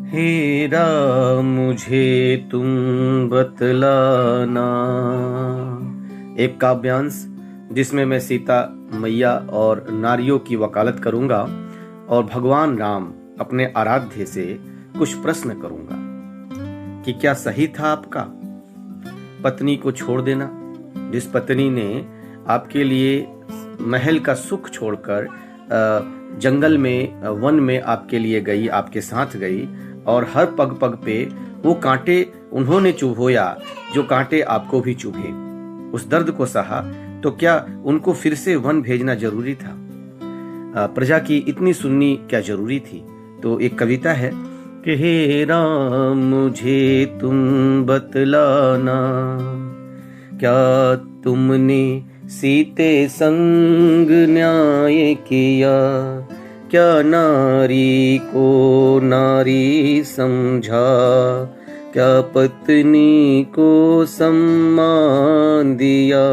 हेरा मुझे तुम बतलाना। एक काव्यांश जिसमें मैं सीता मैया और नारियों की वकालत करूंगा और भगवान राम अपने आराध्य से कुछ प्रश्न करूंगा कि क्या सही था आपका पत्नी को छोड़ देना, जिस पत्नी ने आपके लिए महल का सुख छोड़कर जंगल में वन में आपके लिए गई, आपके साथ गई और हर पग पग पे वो कांटे उन्होंने चुभोया जो कांटे आपको भी चुभे, उस दर्द को सहा, तो क्या उनको फिर से वन भेजना जरूरी था? प्रजा की इतनी सुननी क्या जरूरी थी? तो एक कविता है कि हे राम मुझे तुम बतलाना, क्या तुमने सीते संग न्याय किया, क्या नारी को नारी समझा, क्या पत्नी को सम्मान दिया।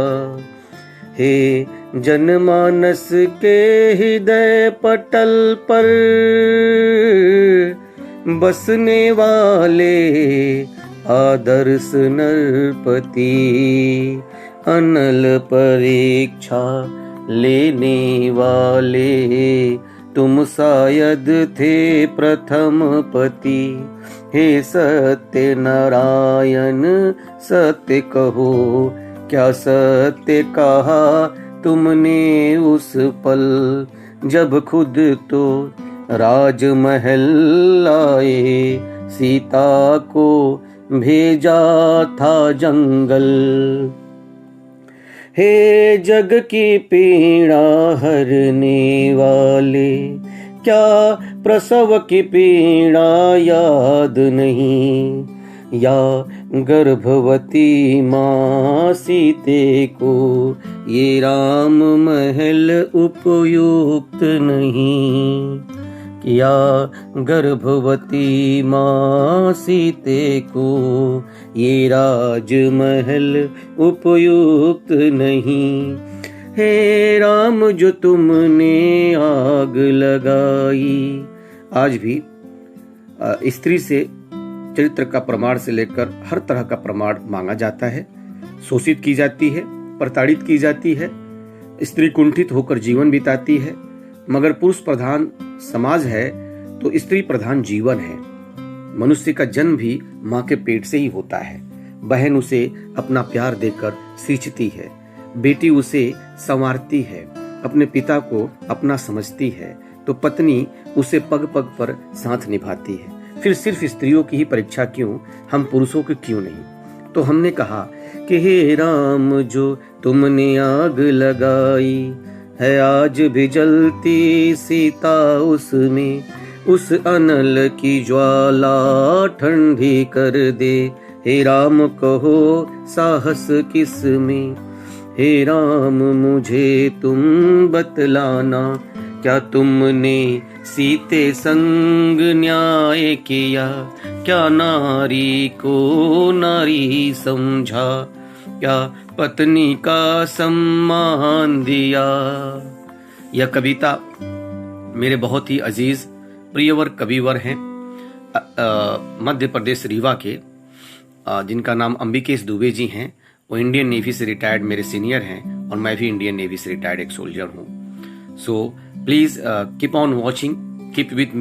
हे जनमानस के हृदय पटल पर बसने वाले आदर्श नरपति, अनल परीक्षा लेने वाले तुम शायद थे प्रथम पति। हे सत्य नारायण सत्य कहो, क्या सत्य कहा तुमने उस पल जब खुद तो राजमहल लाए, सीता को भेजा था जंगल। हे जग की पीड़ा हरने वाले, क्या प्रसव की पीड़ा याद नहीं, या गर्भवती माँ सीते को ये राम महल उपयुक्त नहीं, क्या गर्भवती माँ सीते को ये राजमहल उपयुक्त नहीं। हे राम जो तुमने आग लगाई। आज भी स्त्री से चरित्र का प्रमाण से लेकर हर तरह का प्रमाण मांगा जाता है, शोषित की जाती है, प्रताड़ित की जाती है, स्त्री कुंठित होकर जीवन बिताती है। मगर पुरुष प्रधान समाज है तो स्त्री प्रधान जीवन है। मनुष्य का जन्म भी माँ के पेट से ही होता है। बहन उसे अपना प्यार देकर सींचती है, बेटी उसे संवारती है, अपने पिता को अपना समझती है, तो पत्नी उसे पग पग पर साथ निभाती है। फिर सिर्फ स्त्रियों की ही परीक्षा क्यों, हम पुरुषों की क्यों नहीं? तो हमने कहा कि हे राम जो तुमने आग लगाई है, आज भी जलती सीता उसमें, उस अनल की ज्वाला ठंडी कर दे। हे राम कहो साहस किस में, हे राम मुझे तुम बतलाना, क्या तुमने सीते संग न्याय किया, क्या नारी को नारी समझा, क्या पत्नी का सम्मान दिया। यह कविता मेरे बहुत ही अजीज प्रियवर कविवर हैं मध्य प्रदेश रीवा के, जिनका नाम अंबिकेश दुबे जी हैं। वो इंडियन नेवी से रिटायर्ड मेरे सीनियर हैं और मैं भी इंडियन नेवी से रिटायर्ड एक सोल्जर हूँ। So please keep on watching, keep with me.